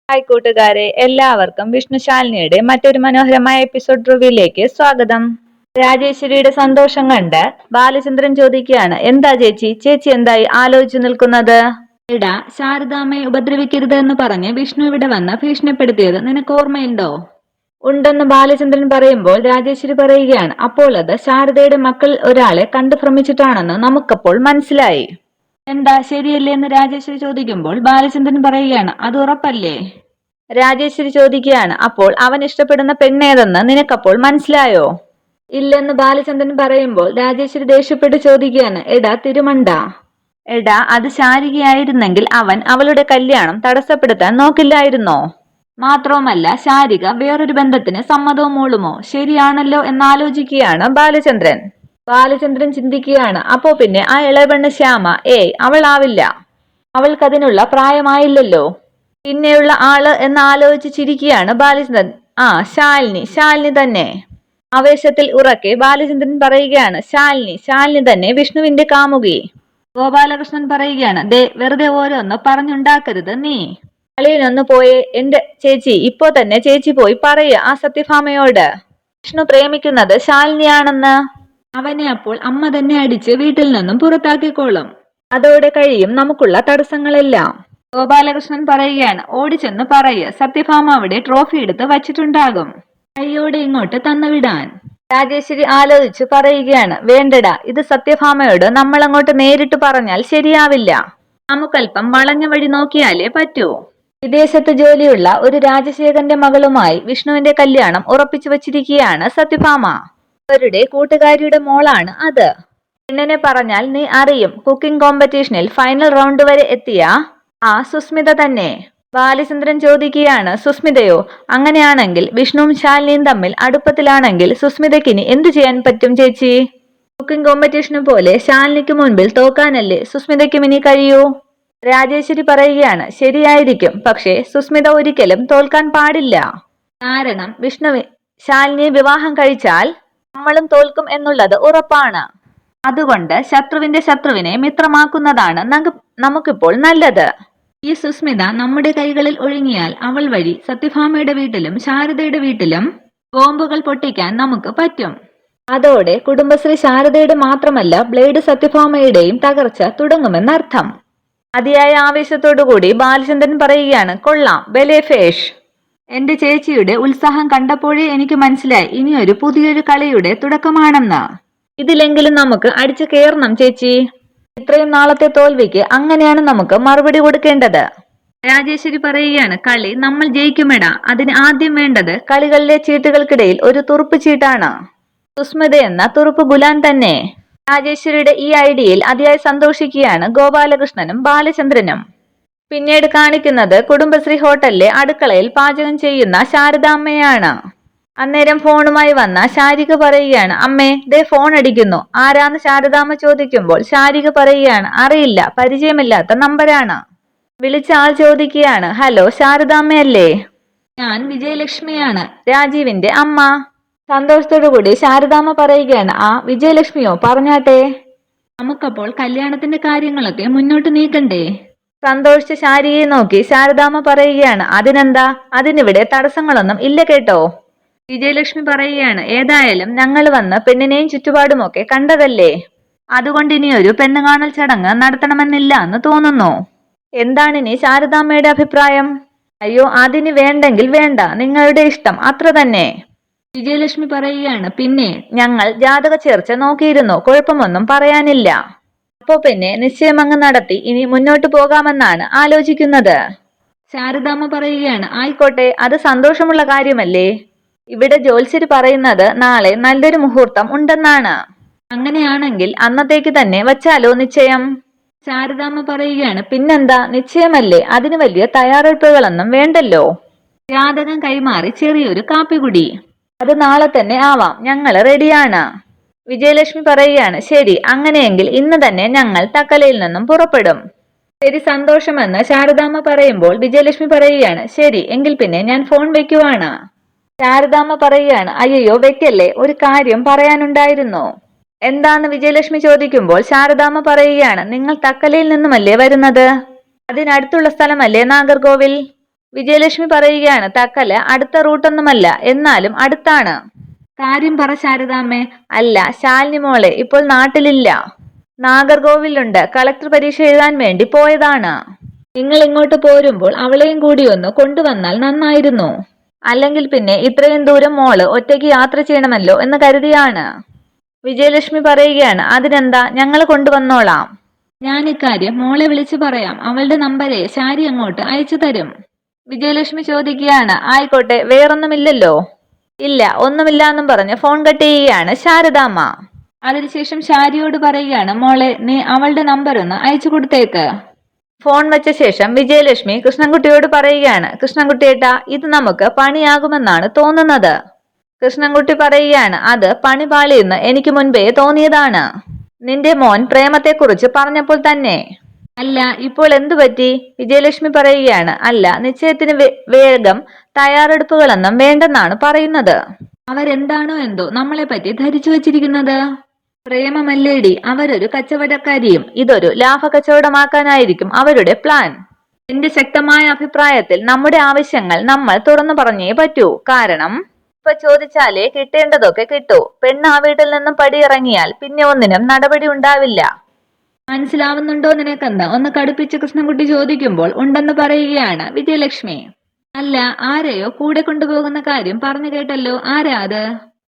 Hi കൂട്ടുകാരെ, എല്ലാവർക്കും വിഷ്ണുശാലിനിയുടെ മറ്റൊരു മനോഹരമായ എപ്പിസോഡ് റിവ്യൂയിലേക്ക് സ്വാഗതം. രാജേശ്വരിയുടെ സന്തോഷം കണ്ട് ബാലചന്ദ്രൻ ചോദിക്കുകയാണ്, എന്താ ചേച്ചി, ചേച്ചി എന്തായി ആലോചിച്ചു നിൽക്കുന്നത്? എടാ, ശാരദാമ്മയെ ഉപദ്രവിക്കരുത് എന്ന് പറഞ്ഞ് വിഷ്ണു ഇവിടെ വന്ന് ഭീഷണിപ്പെടുത്തിയത് നിനക്ക് ഓർമ്മയുണ്ടോ? ഉണ്ടെന്ന് ബാലചന്ദ്രൻ പറയുമ്പോൾ രാജേശ്വരി പറയുകയാണ്, അപ്പോൾ അത് ശാരദയുടെ മക്കൾ ഒരാളെ കണ്ടു ഭ്രമിച്ചിട്ടാണെന്ന് നമുക്കപ്പോൾ മനസ്സിലായി. എന്താ, ശരിയല്ലേ എന്ന് രാജേശ്വരി ചോദിക്കുമ്പോൾ ബാലചന്ദ്രൻ പറയുകയാണ്, അത് ഉറപ്പല്ലേ? രാജേശ്വരി ചോദിക്കുകയാണ്, അപ്പോൾ അവൻ ഇഷ്ടപ്പെടുന്ന പെണ്ണേതെന്ന് നിനക്കപ്പോൾ മനസ്സിലായോ? ഇല്ലെന്ന് ബാലചന്ദ്രൻ പറയുമ്പോൾ രാജേശ്വരി ദേഷ്യപ്പെട്ട് ചോദിക്കുകയാണ്, എടാ തിരുമണ്ട, എടാ അത് ശാരികയായിരുന്നെങ്കിൽ അവൻ അവളുടെ കല്യാണം തടസ്സപ്പെടുത്താൻ നോക്കില്ലായിരുന്നോ? മാത്രവുമല്ല, ശാരിക വേറൊരു ബന്ധത്തിന് സമ്മതവും മൂളുമോ? ശരിയാണല്ലോ എന്നാലോചിക്കുകയാണ് ബാലചന്ദ്രൻ. ബാലചന്ദ്രൻ ചിന്തിക്കുകയാണ്, അപ്പോ പിന്നെ ആ ഇളവെണ്ണ് ശ്യാമ, അവളാവില്ല, അവൾക്കതിനുള്ള പ്രായമായില്ലല്ലോ. പിന്നെയുള്ള ആള് എന്നാലോചിച്ച് ചിരിക്കുകയാണ് ബാലചന്ദ്രൻ. ശാലിനി തന്നെ. ആവേശത്തിൽ ഉറക്കെ ബാലചന്ദ്രൻ പറയുകയാണ്, ശാലിനി തന്നെ വിഷ്ണുവിന്റെ കാമുകി. ഗോപാലകൃഷ്ണൻ പറയുകയാണ്, ദേ വെറുതെ ഓരോന്ന് പറഞ്ഞുണ്ടാക്കരുത് നീ. അളിയനൊന്ന് പോയേ എന്റെ ചേച്ചി, ഇപ്പോ തന്നെ ചേച്ചി പോയി പറയുക ആ സത്യഭാമയോട് വിഷ്ണു പ്രേമിക്കുന്നത് ശാലിനിയാണെന്ന്. അവനെ അപ്പോൾ അമ്മ തന്നെ അടിച്ച് വീട്ടിൽ നിന്നും പുറത്താക്കിക്കോളും. അതോടെ കഴിയും നമുക്കുള്ള തടസ്സങ്ങളെല്ലാം. ഗോപാലകൃഷ്ണൻ പറയുകയാണ്, ഓടിച്ചെന്ന് പറയുക, സത്യഭാമ അവിടെ ട്രോഫി എടുത്ത് വച്ചിട്ടുണ്ടാകും, കൈയോടെ ഇങ്ങോട്ട് തന്നുവിടാൻ. രാജേശ്വരി ആലോചിച്ച് പറയുകയാണ്, വേണ്ടടാ, ഇത് സത്യഭാമയോട് നമ്മളങ്ങോട്ട് നേരിട്ട് പറഞ്ഞാൽ ശരിയാവില്ല, നമുക്കല്പം വളഞ്ഞ വഴി നോക്കിയാലേ പറ്റൂ. വിദേശത്ത് ജോലിയുള്ള ഒരു രാജശേഖരന്റെ മകളുമായി വിഷ്ണുവിന്റെ കല്യാണം ഉറപ്പിച്ചു വച്ചിരിക്കുകയാണ് സത്യഭാമ. അവരുടെ കൂട്ടുകാരിയുടെ മോളാണ് അത്. പെണ്ണിനെ പറഞ്ഞാൽ നീ അറിയും, കുക്കിംഗ് കോമ്പറ്റീഷനിൽ ഫൈനൽ റൗണ്ട് വരെ എത്തിയ ആ സുസ്മിത തന്നെ. ബാലചന്ദ്രൻ ചോദിക്കുകയാണ്, സുസ്മിതയോ? അങ്ങനെയാണെങ്കിൽ വിഷ്ണുവും ശാലിനിയും തമ്മിൽ അടുപ്പത്തിലാണെങ്കിൽ സുസ്മിതയ്ക്കിനി എന്തു ചെയ്യാൻ പറ്റും ചേച്ചി? കുക്കിംഗ് കോമ്പറ്റീഷന് പോലെ ശാലിനിക്ക് മുൻപിൽ തോക്കാനല്ലേ സുസ്മിതയ്ക്കും ഇനി കഴിയൂ? രാജേശ്വരി പറയുകയാണ്, ശരിയായിരിക്കും, പക്ഷേ സുസ്മിത ഒരിക്കലും തോൽക്കാൻ പാടില്ല. കാരണം വിഷ്ണു ശാലിനിയെ വിവാഹം കഴിച്ചാൽ നമ്മളും തോൽക്കും എന്നുള്ളത് ഉറപ്പാണ്. അതുകൊണ്ട് ശത്രുവിന്റെ ശത്രുവിനെ മിത്രമാക്കുന്നതാണ് നമുക്കിപ്പോൾ നല്ലത്. ഈ സുസ്മിത നമ്മുടെ കൈകളിൽ ഒഴുങ്ങിയാൽ അവൾ വഴി സത്യഭാമയുടെ വീട്ടിലും ശാരദയുടെ വീട്ടിലും ബോംബുകൾ പൊട്ടിക്കാൻ നമുക്ക് പറ്റും. അതോടെ കുടുംബശ്രീ ശാരദയുടെ മാത്രമല്ല ബ്ലേഡ് സത്യഭാമയുടെയും തകർച്ച തുടങ്ങുമെന്നർത്ഥം. അതിയായ ആവേശത്തോടുകൂടി ബാലചന്ദ്രൻ പറയുകയാണ്, കൊള്ളാം ബലേഫേഷ്. എന്റെ ചേച്ചിയുടെ ഉത്സാഹം കണ്ടപ്പോഴേ എനിക്ക് മനസ്സിലായി ഇനിയൊരു പുതിയൊരു കളിയുടെ തുടക്കമാണെന്ന്. ഇതിലെങ്കിലും നമുക്ക് അടിച്ചു കയറണം ചേച്ചി. ഇത്രയും നാളത്തെ തോൽവിക്ക് അങ്ങനെയാണ് നമുക്ക് മറുപടി കൊടുക്കേണ്ടത്. രാജേശ്വരി പറയുകയാണ്, കളി നമ്മൾ ജയിക്കുമെടാ, അതിന് ആദ്യം വേണ്ടത് കളികളിലെ ചീട്ടുകൾക്കിടയിൽ ഒരു തുറുപ്പ് ചീട്ടാണ്. സുസ്മിത എന്ന തുറുപ്പ് ഗുലാൻ തന്നെ. രാജേശ്വരിയുടെ ഈ ഐഡിയയിൽ അതിയായി സന്തോഷിക്കുകയാണ് ഗോപാലകൃഷ്ണനും ബാലചന്ദ്രനും. പിന്നീട് കാണിക്കുന്നത് കുടുംബശ്രീ ഹോട്ടലിലെ അടുക്കളയിൽ പാചകം ചെയ്യുന്ന ശാരദാമ്മയാണ്. അന്നേരം ഫോണുമായി വന്ന ശാരിക പറയുകയാണ്, അമ്മേ ദേ ഫോൺ അടിക്കുന്നു. ആരാന്ന് ശാരദാമ്മ ചോദിക്കുമ്പോൾ ശാരിക പറയുകയാണ്, അറിയില്ല, പരിചയമില്ലാത്ത നമ്പരാണ്. വിളിച്ച ആൾ ചോദിക്കുകയാണ്, ഹലോ ശാരദാമ്മയല്ലേ? ഞാൻ വിജയലക്ഷ്മിയാണ്, രാജീവിന്റെ അമ്മ. സന്തോഷത്തോടുകൂടി ശാരദാമ്മ പറയുകയാണ്, വിജയലക്ഷ്മിയോ, പറഞ്ഞാട്ടെ. നമുക്കപ്പോൾ കല്യാണത്തിന്റെ കാര്യങ്ങളൊക്കെ മുന്നോട്ട് നീക്കണ്ടേ? സന്തോഷിച്ച ശാരികയെ നോക്കി ശാരദാമ്മ പറയുകയാണ്, അതിനെന്താ, അതിനിവിടെ തടസ്സങ്ങളൊന്നും ഇല്ല കേട്ടോ. വിജയലക്ഷ്മി പറയുകയാണ്, ഏതായാലും ഞങ്ങൾ വന്ന് പെണ്ണിനെയും ചുറ്റുപാടുമൊക്കെ കണ്ടതല്ലേ, അതുകൊണ്ട് ഇനിയൊരു പെണ്ണുകാണൽ ചടങ്ങ് നടത്തണമെന്നില്ല എന്ന് തോന്നുന്നു. എന്താണിനി ശാരദാമ്മയുടെ അഭിപ്രായം? അയ്യോ, അതിന് വേണ്ടെങ്കിൽ വേണ്ട, നിങ്ങളുടെ ഇഷ്ടം, അത്ര തന്നെ. വിജയലക്ഷ്മി പറയുകയാണ്, പിന്നെ ഞങ്ങൾ ജാതക ചേർച്ച നോക്കിയിരുന്നു, കുഴപ്പമൊന്നും പറയാനില്ല. അപ്പോ പിന്നെ നിശ്ചയമങ്ങ് നടത്തി ഇനി മുന്നോട്ട് പോകാമെന്നാണ് ആലോചിക്കുന്നത്. ശാരദാമ്മ പറയുകയാണ്, ആയിക്കോട്ടെ, അത് സന്തോഷമുള്ള കാര്യമല്ലേ. ഇവിടെ ജ്യോത്സ്യര് പറയുന്നത് നാളെ നല്ലൊരു മുഹൂർത്തം ഉണ്ടെന്നാണ്. അങ്ങനെയാണെങ്കിൽ അന്നത്തേക്ക് തന്നെ വച്ചാലോ നിശ്ചയം? ശാരദാമ്മ പറയുകയാണ്, പിന്നെന്താ, നിശ്ചയമല്ലേ, അതിന് വലിയ തയ്യാറെടുപ്പുകളൊന്നും വേണ്ടല്ലോ. ജാതകം കൈമാറി ചെറിയൊരു കാപ്പികുടി, അത് നാളെ തന്നെ ആവാം, ഞങ്ങൾ റെഡിയാണ്. വിജയലക്ഷ്മി പറയുകയാണ്, ശരി, അങ്ങനെയെങ്കിൽ ഇന്ന് തന്നെ ഞങ്ങൾ തക്കലയിൽ നിന്നും പുറപ്പെടും. ശരി, സന്തോഷമെന്ന് ശാരദാമ്മ പറയുമ്പോൾ വിജയലക്ഷ്മി പറയുകയാണ്, ശരി, എങ്കിൽ പിന്നെ ഞാൻ ഫോൺ വെക്കുവാണ്. ശാരദാമ്മ പറയുകയാണ്, അയ്യോ വെക്കല്ലേ, ഒരു കാര്യം പറയാനുണ്ടായിരുന്നു. എന്താന്ന് വിജയലക്ഷ്മി ചോദിക്കുമ്പോൾ ശാരദാമ്മ പറയുകയാണ്, നിങ്ങൾ തക്കലയിൽ നിന്നുമല്ലേ വരുന്നത്? അതിനടുത്തുള്ള സ്ഥലമല്ലേ നാഗർകോവിൽ? വിജയലക്ഷ്മി പറയുകയാണ്, തക്കല് അടുത്ത റൂട്ടൊന്നുമല്ല, എന്നാലും അടുത്താണ്. കാര്യം പറ ശാരദാമ്മേ. അല്ല ശാലിനി മോളെ ഇപ്പോൾ നാട്ടിലില്ല, നാഗർകോവിലുണ്ട്. കളക്ടർ പരീക്ഷ എഴുതാൻ വേണ്ടി പോയതാണ്. നിങ്ങൾ ഇങ്ങോട്ട് പോരുമ്പോൾ അവളെയും കൂടി ഒന്ന് കൊണ്ടുവന്നാൽ നന്നായിരുന്നു. അല്ലെങ്കിൽ പിന്നെ ഇത്രയും ദൂരം മോള് ഒറ്റയ്ക്ക് യാത്ര ചെയ്യണമല്ലോ എന്ന് കരുതിയാണ്. വിജയലക്ഷ്മി പറയുകയാണ്, അതിനെന്താ, ഞങ്ങൾ കൊണ്ടുവന്നോളാം. ഞാൻ ഇക്കാര്യം മോളെ വിളിച്ചു പറയാം. അവളുടെ നമ്പരെ ശാരി അങ്ങോട്ട് അയച്ചു തരും. വിജയലക്ഷ്മി ചോദിക്കുകയാണ്, ആയിക്കോട്ടെ, വേറൊന്നുമില്ലല്ലോ. ഇല്ല, ഒന്നുമില്ല എന്നും പറഞ്ഞ് ഫോൺ കട്ട് ചെയ്യുകയാണ് ശാരദാമ്മ. അതിനുശേഷം ശാരിയോട് പറയുകയാണ്, മോളെ നീ അവളുടെ നമ്പർ ഒന്ന് അയച്ചു കൊടുത്തേക്ക്. ഫോൺ വെച്ച ശേഷം വിജയലക്ഷ്മി കൃഷ്ണൻകുട്ടിയോട് പറയുകയാണ്, കൃഷ്ണൻകുട്ടിയേട്ടാ, ഇത് നമുക്ക് പണിയാകുമെന്നാണ് തോന്നുന്നത്. കൃഷ്ണൻകുട്ടി പറയുകയാണ്, അത് പണി പാളിയെന്ന് എനിക്ക് മുൻപേ തോന്നിയതാണ്. നിന്റെ മോൻ പ്രേമത്തെക്കുറിച്ച് പറഞ്ഞപ്പോൾ തന്നെ. അല്ല, ഇപ്പോൾ എന്തു പറ്റി? വിജയലക്ഷ്മി പറയുകയാണ്, അല്ല, നിശ്ചയത്തിന് വേഗം തയ്യാറെടുപ്പുകളൊന്നും വേണ്ടെന്നാണ് പറയുന്നത്. അവരെന്താണോ എന്തോ നമ്മളെ പറ്റി ധരിച്ചു വച്ചിരിക്കുന്നത്. പ്രേമമല്ലേടി, അവരൊരു കച്ചവടക്കാരിയും. ഇതൊരു ലാഭ കച്ചവടമാക്കാനായിരിക്കും അവരുടെ പ്ലാൻ. എന്റെ ശക്തമായ അഭിപ്രായത്തിൽ നമ്മുടെ ആവശ്യങ്ങൾ നമ്മൾ തുറന്നു പറഞ്ഞേ പറ്റൂ. കാരണം ഇപ്പൊ ചോദിച്ചാലേ കിട്ടേണ്ടതൊക്കെ കിട്ടൂ. പെണ്ണ് ആ വീട്ടിൽ നിന്നും പടിയിറങ്ങിയാൽ പിന്നെ ഒന്നിനും നടപടി ഉണ്ടാവില്ല. മനസ്സിലാവുന്നുണ്ടോ നിനക്കെന്ന് ഒന്ന് കടുപ്പിച്ച് കൃഷ്ണൻകുട്ടി ചോദിക്കുമ്പോൾ ഉണ്ടെന്ന് പറയുകയാണ് വിജയലക്ഷ്മി. അല്ല, ആരെയോ കൂടെ കൊണ്ടുപോകുന്ന കാര്യം പറഞ്ഞു കേട്ടല്ലോ. ആരാ അത്?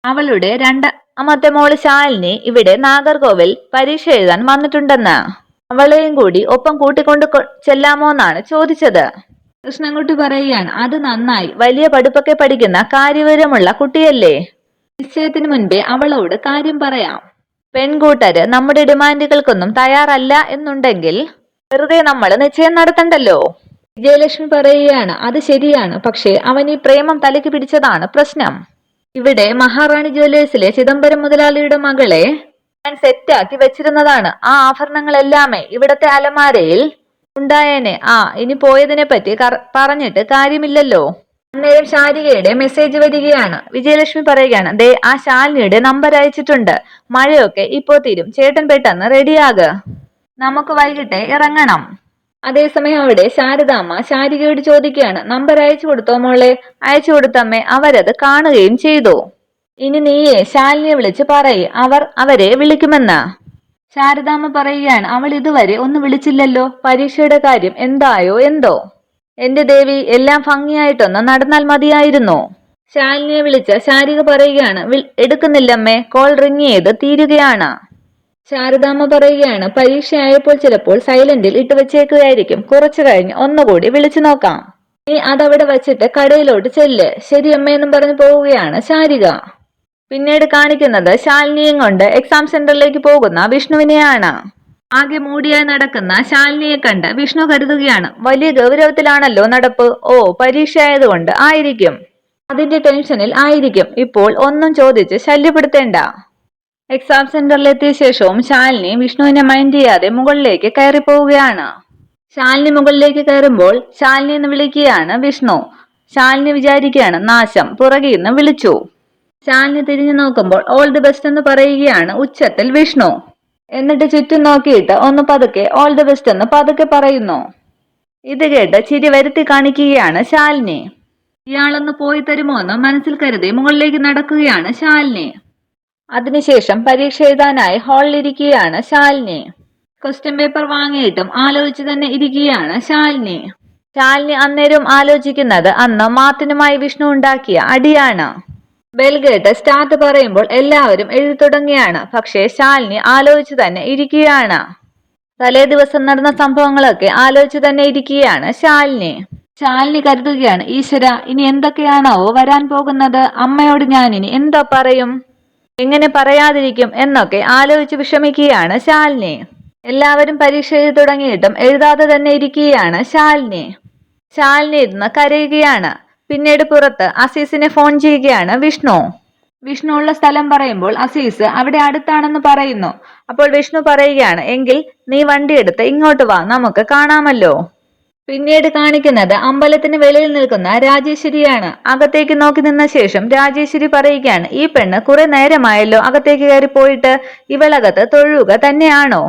അവളുടെ രണ്ടാമത്തെ മോള് ശാലിനി ഇവിടെ നാഗർകോവിൽ പരീക്ഷ എഴുതാൻ വന്നിട്ടുണ്ടെന്ന്. അവളെയും കൂടി ഒപ്പം കൂട്ടിക്കൊണ്ട് ചെല്ലാമോന്നാണ് ചോദിച്ചത്. കൃഷ്ണൻകുട്ടി പറയുകയാണ്, അത് നന്നായി. വലിയ പഠിപ്പൊക്കെ പഠിക്കുന്ന കാര്യവിവരമുള്ള കുട്ടിയല്ലേ. നിശ്ചയത്തിന് മുൻപേ അവളോട് കാര്യം പറയാം. പെൺകൂട്ടര് നമ്മുടെ ഡിമാൻഡുകൾക്കൊന്നും തയ്യാറല്ല എന്നുണ്ടെങ്കിൽ വെറുതെ നമ്മൾ നിശ്ചയം നടത്തണ്ടല്ലോ. വിജയലക്ഷ്മി പറയുകയാണ്, അത് ശരിയാണ്. പക്ഷേ അവൻ ഈ പ്രേമം തലയ്ക്ക് പിടിച്ചതാണ് പ്രശ്നം. ഇവിടെ മഹാറാണി ജ്വല്ലേഴ്സിലെ ചിദംബരം മുതലാളിയുടെ മകളെ ഞാൻ സെറ്റാക്കി വെച്ചിരുന്നതാണ്. ആ ആഭരണങ്ങളെല്ലാമേ ഇവിടത്തെ അലമാരയിൽ ഉണ്ടായേനെ. ഇനി പോയതിനെ പറ്റി പറഞ്ഞിട്ട് കാര്യമില്ലല്ലോ. അന്നേരം ശാരികയുടെ മെസ്സേജ് വരികയാണ്. വിജയലക്ഷ്മി പറയുകയാണ്, ദേ ആ ശാലിനിയുടെ നമ്പർ അയച്ചിട്ടുണ്ട്. മഴയൊക്കെ ഇപ്പോ തീരും, ചേട്ടൻ പെട്ടെന്ന് റെഡിയാക്, നമുക്ക് വൈകിട്ട് ഇറങ്ങണം. അതേസമയം അവിടെ ശാരദാമ്മ ശാരികയോട് ചോദിക്കുകയാണ്, നമ്പർ അയച്ചു കൊടുത്തോ മോളെ? അയച്ചു കൊടുത്തമ്മേ, അവരത് കാണുകയും ചെയ്തു. ഇനി നീയെ ശാലിനിയെ വിളിച്ച് പറയ്, അവരെ വിളിക്കുമെന്ന്. ശാരദാമ്മ പറയുകയാണ്, അവൾ ഇതുവരെ ഒന്നും വിളിച്ചില്ലല്ലോ. പരീക്ഷയുടെ കാര്യം എന്തായോ എന്തോ. എന്റെ ദേവി, എല്ലാം ഭംഗിയായിട്ടൊന്ന് നടന്നാൽ മതിയായിരുന്നു. ശാലിനിയെ വിളിച്ച ശാരിക പറയുകയാണ്, എടുക്കുന്നില്ലമ്മേ, കോൾ റിങ് ചെയ്ത് തീരുകയാണ്. ശാരദാമ്മ പറയുകയാണ്, പരീക്ഷയായപ്പോൾ ചിലപ്പോൾ സൈലന്റിൽ ഇട്ട് വെച്ചേക്കുകയായിരിക്കും. കുറച്ചു കഴിഞ്ഞ് ഒന്നുകൂടി വിളിച്ചു നോക്കാം. നീ അതവിടെ വച്ചിട്ട് കടയിലോട്ട് ചെല്ല്. ശരി അമ്മയെന്നും പറഞ്ഞു പോവുകയാണ് ശാരിക. പിന്നീട് കാണിക്കുന്നത് ശാലിനിയും കൊണ്ട് എക്സാം സെന്ററിലേക്ക് പോകുന്ന വിഷ്ണുവിനെയാണ്. ആകെ മൂടിയായി നടക്കുന്ന ശാലിനിയെ കണ്ട് വിഷ്ണു കരുതുകയാണ്, വലിയ ഗൗരവത്തിലാണല്ലോ നടപ്പ്. പരീക്ഷ ആയതുകൊണ്ട് ആയിരിക്കും, അതിന്റെ ടെൻഷനിൽ ആയിരിക്കും. ഇപ്പോൾ ഒന്നും ചോദിച്ച് ശല്യപ്പെടുത്തേണ്ട. എക്സാം സെന്ററിലെത്തിയ ശേഷവും ശാലിനി വിഷ്ണുവിനെ മൈൻഡ് ചെയ്യാതെ മുകളിലേക്ക് കയറി പോവുകയാണ്. ശാലിനി മുകളിലേക്ക് കയറുമ്പോൾ ശാലിനി എന്ന് വിളിക്കുകയാണ് വിഷ്ണു. ശാലിനി വിചാരിക്കുകയാണ്, നാശം, പുറകിൽ നിന്ന് വിളിച്ചു. ശാലിനി തിരിഞ്ഞു നോക്കുമ്പോൾ ഓൾ ദി ബെസ്റ്റ് എന്ന് പറയുകയാണ് ഉച്ചത്തിൽ വിഷ്ണു. എന്നിട്ട് ചുറ്റും നോക്കിയിട്ട് ഒന്ന് പതുക്കെ ഓൾ ദി ബെസ്റ്റ് എന്ന് പതുക്കെ പറയുന്നു. ഇത് കേട്ട് ചിരി വരുത്തി കാണിക്കുകയാണ് ശാലിനി. ഇയാളൊന്ന് പോയി തരുമോ എന്ന് മനസ്സിൽ കരുതി മുകളിലേക്ക് നടക്കുകയാണ് ശാലിനി. അതിനുശേഷം പരീക്ഷ എഴുതാനായി ഹാളിലിരിക്കുകയാണ് ശാലിനി. ക്വസ്റ്റ്യൻ പേപ്പർ വാങ്ങിയിട്ടും ആലോചിച്ച് തന്നെ ഇരിക്കുകയാണ് ശാലിനി. ശാലിനി അന്നേരം ആലോചിക്കുന്നത് അന്ന് മാത്തിനുമായി വിഷ്ണു ഉണ്ടാക്കിയ അടിയാണ്. ബെൽ കേട്ട് സ്റ്റാർട്ട് പറയുമ്പോൾ എല്ലാവരും എഴുതി തുടങ്ങിയാണ്. പക്ഷേ ശാലിനി ആലോചിച്ച് തന്നെ ഇരിക്കുകയാണ്. തലേ ദിവസം നടന്ന സംഭവങ്ങളൊക്കെ ആലോചിച്ച് തന്നെ ഇരിക്കുകയാണ് ശാലിനി. ശാലിനി കരുതുകയാണ്, ഈശ്വര, ഇനി എന്തൊക്കെയാണോ വരാൻ പോകുന്നത്? അമ്മയോട് ഞാൻ ഇനി എന്താ പറയും, എങ്ങനെ പറയാതിരിക്കും എന്നൊക്കെ ആലോചിച്ച് വിഷമിക്കുകയാണ് ശാലിനി. എല്ലാവരും പരീക്ഷ എഴുതി തുടങ്ങിയിട്ടും എഴുതാതെ തന്നെ ഇരിക്കുകയാണ് ശാലിനി. ശാലിനി ഇരുന്ന് കരയുകയാണ്. പിന്നീട് പുറത്ത് അസീസിനെ ഫോൺ ചെയ്യുകയാണ് വിഷ്ണു. വിഷ്ണു ഉള്ള സ്ഥലം പറയുമ്പോൾ അസീസ് അവിടെ അടുത്താണെന്ന് പറയുന്നു. അപ്പോൾ വിഷ്ണു പറയുകയാണ്, എങ്കിൽ നീ വണ്ടിയെടുത്ത് ഇങ്ങോട്ട് വാ, നമുക്ക് കാണാമല്ലോ. പിന്നീട് കാണിക്കുന്നത് അമ്പലത്തിന് വെളിയിൽ നിൽക്കുന്ന രാജേശ്വരിയാണ്. അകത്തേക്ക് നോക്കി നിന്ന ശേഷം രാജേശ്വരി പറയുകയാണ്, ഈ പെണ്ണ് കുറെ നേരമായല്ലോ അകത്തേക്ക് കയറി പോയിട്ട്. ഇവളകത്ത് തൊഴുക തന്നെയാണോ?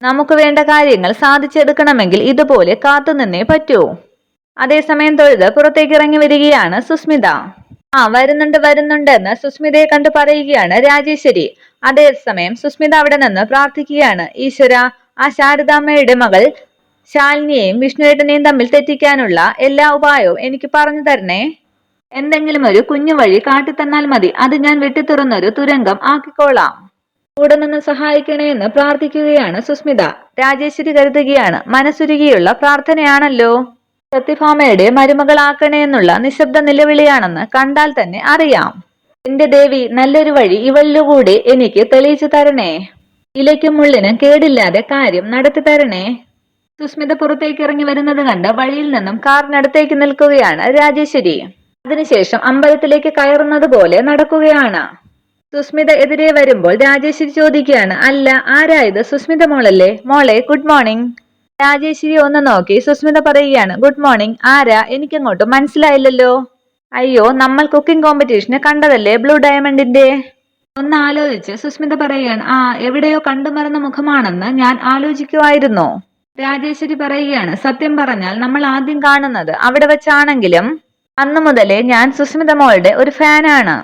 നമുക്ക് വേണ്ട കാര്യങ്ങൾ സാധിച്ചെടുക്കണമെങ്കിൽ ഇതുപോലെ കാത്തുനിന്നേ പറ്റൂ. അതേസമയം തൊഴുത് പുറത്തേക്ക് ഇറങ്ങി വരികയാണ് സുസ്മിത. ആ വരുന്നുണ്ട് എന്ന് സുസ്മിതയെ കണ്ടു പറയുകയാണ് രാജേശ്വരി. അതേസമയം സുസ്മിത അവിടെ നിന്ന് പ്രാർത്ഥിക്കുകയാണ്, ഈശ്വര, ആ ശാരദാമ്മയുടെ മകൾ ശാലിനിയെയും വിഷ്ണുവേട്ടനെയും തമ്മിൽ തെറ്റിക്കാനുള്ള എല്ലാ ഉപായവും എനിക്ക് പറഞ്ഞു തരണേ. എന്തെങ്കിലും ഒരു കുഞ്ഞു വഴി കാട്ടിത്തന്നാൽ മതി, അത് ഞാൻ വെട്ടിത്തുറന്നൊരു തുരങ്കം ആക്കിക്കോളാം. കൂടെ നിന്ന് സഹായിക്കണേ എന്ന് പ്രാർത്ഥിക്കുകയാണ് സുസ്മിത. രാജേശ്വരി കരുതുകയാണ്, മനസ്സുരുകിയുള്ള പ്രാർത്ഥനയാണല്ലോ. സത്യഭാമയുടെ മരുമകളാക്കണേ എന്നുള്ള നിശബ്ദ നിലവിളിയാണെന്ന് കണ്ടാൽ തന്നെ അറിയാം. എന്റെ ദേവി, നല്ലൊരു വഴി ഇവളിലൂടെ എനിക്ക് തെളിയിച്ചു തരണേ. ഇലയ്ക്കും മുള്ളിനും കേടില്ലാതെ കാര്യം നടത്തി തരണേ. സുസ്മിത പുറത്തേക്ക് ഇറങ്ങി വരുന്നത് കണ്ട് വഴിയിൽ നിന്നും കാറിനടുത്തേക്ക് നിൽക്കുകയാണ് രാജേശ്വരി. അതിനുശേഷം അമ്പലത്തിലേക്ക് കയറുന്നത് പോലെ നടക്കുകയാണ്. സുസ്മിത എതിരെ വരുമ്പോൾ രാജേശ്വരി ചോദിക്കുകയാണ്, അല്ല, ആരായത്? സുസ്മിത മോളല്ലേ? മോളെ, ഗുഡ് മോർണിംഗ്. രാജേശ്വരി ഒന്ന് നോക്കി സുസ്മിത പറയുകയാണ്, ഗുഡ് മോർണിംഗ്. ആരാ? എനിക്കങ്ങോട്ട് മനസ്സിലായില്ലല്ലോ. അയ്യോ, നമ്മൾ കുക്കിംഗ് കോമ്പറ്റീഷന് കണ്ടതല്ലേ, ബ്ലൂ ഡയമണ്ടിന്റെ. ഒന്ന് ആലോചിച്ച് സുസ്മിത പറയുകയാണ്, ആ, എവിടെയോ കണ്ടുമറന്ന മുഖമാണെന്ന് ഞാൻ ആലോചിക്കുമായിരുന്നു. രാജേശ്വരി പറയുകയാണ്, സത്യം പറഞ്ഞാൽ നമ്മൾ ആദ്യം കാണുന്നത് അവിടെ വെച്ചാണെങ്കിലും അന്നു മുതലേ ഞാൻ സുസ്മിത മോളുടെ ഒരു ഫാനാണ്.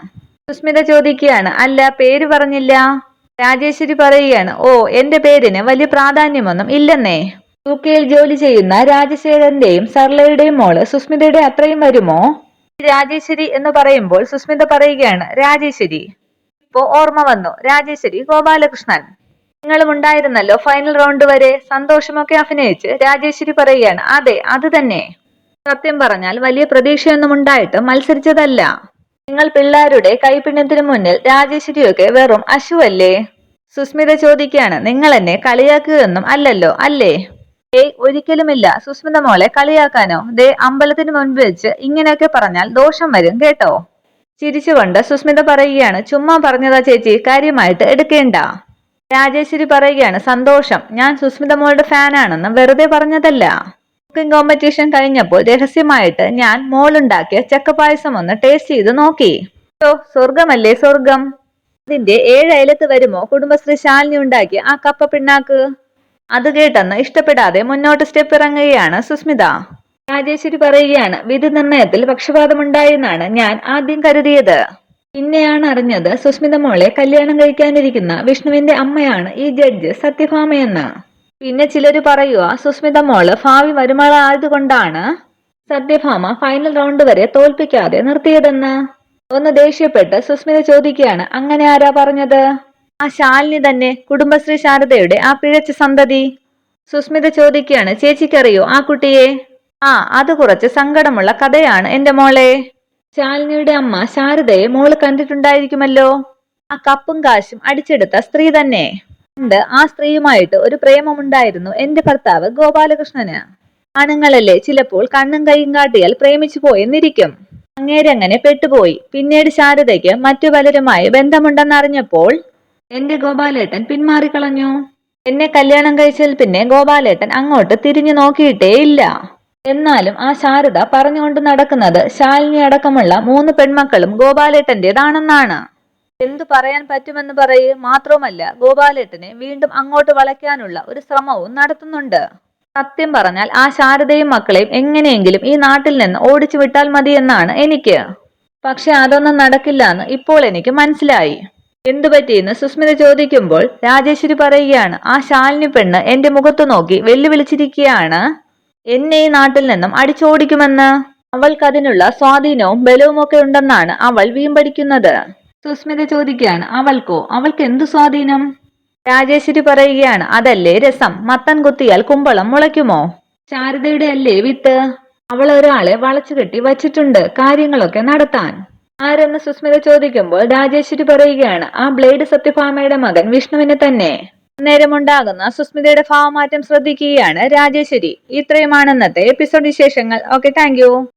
സുസ്മിത ചോദിക്കുകയാണ്, അല്ല, പേര് പറഞ്ഞില്ല. രാജേശ്വരി പറയുകയാണ്, ഓ, എന്റെ പേരിന് വലിയ പ്രാധാന്യമൊന്നും ഇല്ലെന്നേ. യുകെയിൽ ജോലി ചെയ്യുന്ന രാജശേഖരന്റെയും സർലയുടെയും മോള് സുസ്മിതയുടെ അത്രയും വരുമോ? രാജേശ്വരി എന്ന് പറയുമ്പോൾ സുസ്മിത പറയുകയാണ്, രാജേശ്വരി. ഇപ്പോ ഓർമ്മ വന്നു, രാജേശ്വരി ഗോപാലകൃഷ്ണൻ. നിങ്ങളും ഉണ്ടായിരുന്നല്ലോ ഫൈനൽ റൗണ്ട് വരെ. സന്തോഷമൊക്കെ അഭിനയിച്ച് രാജേശ്വരി പറയുകയാണ്, അതെ, അത് തന്നെ. സത്യം പറഞ്ഞാൽ വലിയ പ്രതീക്ഷയൊന്നും ഉണ്ടായിട്ട് മത്സരിച്ചതല്ല. നിങ്ങൾ പിള്ളേരുടെ കൈപിണ്യത്തിനു മുന്നിൽ രാജേശ്വരിയൊക്കെ വെറും അശുവല്ലേ? സുസ്മിത ചോദിക്കുകയാണ്, നിങ്ങൾ എന്നെ കളിയാക്കുകയൊന്നും അല്ലല്ലോ അല്ലേ? ഏയ്, ഒരിക്കലുമില്ല. സുസ്മിത മോളെ കളിയാക്കാനോ? ദേ, അമ്പലത്തിന് മുൻപ് വെച്ച് ഇങ്ങനെയൊക്കെ പറഞ്ഞാൽ ദോഷം വരും കേട്ടോ. ചിരിച്ചുകൊണ്ട് സുസ്മിത പറയുകയാണ്, ചുമ്മാ പറഞ്ഞതാ ചേച്ചി, കാര്യമായിട്ട് എടുക്കേണ്ട. രാജേശ്വരി പറയുകയാണ്, സന്തോഷം. ഞാൻ സുസ്മിത മോളുടെ ഫാനാണെന്ന് വെറുതെ പറഞ്ഞതല്ല. കുക്കിംഗ് കോമ്പറ്റീഷൻ കഴിഞ്ഞപ്പോൾ രഹസ്യമായിട്ട് ഞാൻ മോളുണ്ടാക്കിയ ചക്കപ്പായസം ഒന്ന് ടേസ്റ്റ് ചെയ്ത് നോക്കി. ഓ, സ്വർഗമല്ലേ സ്വർഗം. അതിന്റെ 7 അയലത്ത് വരുമോ കുടുംബശ്രീ ശാലിനി ഉണ്ടാക്കിയ ആ കപ്പ പിണ്ണാക്ക്. അത് കേട്ടെന്ന് ഇഷ്ടപ്പെടാതെ മുന്നോട്ട് സ്റ്റെപ്പ് ഇറങ്ങുകയാണ് സുസ്മിത. രാജേശ്വരി പറയുകയാണ്, വിധി നിർണയത്തിൽ പക്ഷപാതമുണ്ടായെന്നാണ് ഞാൻ ആദ്യം കരുതിയത്. പിന്നെയാണ് അറിഞ്ഞത് സുസ്മിത മോളെ കല്യാണം കഴിക്കാനിരിക്കുന്ന വിഷ്ണുവിന്റെ അമ്മയാണ് ഈ ജഡ്ജ് സത്യഭാമയെന്ന്. പിന്നെ ചിലര് പറയുക, സുസ്മിത മോള് ഭാവി മരുമകളായതുകൊണ്ടാണ് സത്യഭാമ ഫൈനൽ റൗണ്ട് വരെ തോൽപ്പിക്കാതെ നിർത്തിയതെന്ന്. ഒന്ന് ദേഷ്യപ്പെട്ട് സുസ്മിത ചോദിക്കുകയാണ്, അങ്ങനെ ആരാ പറഞ്ഞത്? ആ ശാലിനി തന്നെ, കുടുംബശ്രീ ശാരദയുടെ ആ പിഴച്ച സന്തതി. സുസ്മിത ചോദിക്കുകയാണ്, ചേച്ചിക്കറിയോ ആ കുട്ടിയെ? ആ, അത് കുറച്ച് സങ്കടമുള്ള കഥയാണ് എന്റെ മോളെ. ശാലിനിയുടെ അമ്മ ശാരദയെ മോള് കണ്ടിട്ടുണ്ടായിരിക്കുമല്ലോ. ആ കപ്പും കാശും അടിച്ചെടുത്ത സ്ത്രീ തന്നെ. പണ്ട് ആ സ്ത്രീയുമായിട്ട് ഒരു പ്രേമമുണ്ടായിരുന്നു എന്റെ ഭർത്താവ് ഗോപാലകൃഷ്ണന്. ആണുങ്ങളല്ലേ ചിലപ്പോൾ കണ്ണും കൈയും കാട്ടിയാൽ പ്രേമിച്ചു പോയെന്നിരിക്കും. അങ്ങേരങ്ങനെ പെട്ടുപോയി. പിന്നീട് ശാരദയ്ക്ക് മറ്റു പലരുമായി ബന്ധമുണ്ടെന്നറിഞ്ഞപ്പോൾ എന്റെ ഗോപാലേട്ടൻ പിന്മാറിക്കളഞ്ഞു. എന്നെ കല്യാണം കഴിച്ചാൽ പിന്നെ ഗോപാലേട്ടൻ അങ്ങോട്ട് തിരിഞ്ഞു നോക്കിയിട്ടേ ഇല്ല. എന്നാലും ആ ശാരദ പറഞ്ഞുകൊണ്ട് നടക്കുന്നത് ശാലിനി അടക്കമുള്ള 3 പെൺമക്കളും ഗോപാലേട്ടന്റേതാണെന്നാണ്. എന്തു പറയാൻ പറ്റുമെന്ന് പറയേ. മാത്രവുമല്ല, ഗോപാലേട്ടനെ വീണ്ടും അങ്ങോട്ട് വളയ്ക്കാനുള്ള ഒരു ശ്രമവും നടത്തുന്നുണ്ട്. സത്യം പറഞ്ഞാൽ ആ ശാരദയും മക്കളെയും എങ്ങനെയെങ്കിലും ഈ നാട്ടിൽ നിന്ന് ഓടിച്ചു വിട്ടാൽ മതിയെന്നാണ് എനിക്ക്. പക്ഷെ അതൊന്നും നടക്കില്ല എന്ന് ഇപ്പോൾ എനിക്ക് മനസ്സിലായി. എന്തു പറ്റിയെന്ന് സുസ്മിത ചോദിക്കുമ്പോൾ രാജേശ്വരി പറയുകയാണ്, ആ ശാലിനി പെണ്ണ് എന്റെ മുഖത്ത് നോക്കി വെല്ലുവിളിച്ചിരിക്കുകയാണ്, എന്നെ ഈ നാട്ടിൽ നിന്നും അടിച്ചോടിക്കുമെന്ന്. അവൾക്കതിനുള്ള സ്വാധീനവും ബലവും ഒക്കെ ഉണ്ടെന്നാണ് അവൾ വീമ്പടിക്കുന്നത്. സുസ്മിത ചോദിക്കുകയാണ്, അവൾക്കോ? അവൾക്ക് എന്തു സ്വാധീനം? രാജേശ്വരി പറയുകയാണ്, അതല്ലേ രസം. മത്തൻ കുത്തിയാൽ കുമ്പളം മുളയ്ക്കുമോ? ശാരദയുടെ അല്ലേ വിത്ത്. അവൾ ഒരാളെ വളച്ചു കെട്ടി വച്ചിട്ടുണ്ട് കാര്യങ്ങളൊക്കെ നടത്താൻ. ആരെന്ന് സുസ്മിത ചോദിക്കുമ്പോൾ രാജേശ്വരി പറയുകയാണ്, ആ ബ്ലേഡ് സത്യഭാമയുടെ മകൻ വിഷ്ണുവിനെ തന്നെ. നേരമുണ്ടാകുന്ന സുസ്മിതയുടെ ഭാവമാറ്റം ശ്രദ്ധിക്കുകയാണ് രാജേശ്വരി. ഇത്രയുമാണ് ഇന്നത്തെ എപ്പിസോഡ് വിശേഷങ്ങൾ. Okay, thank you.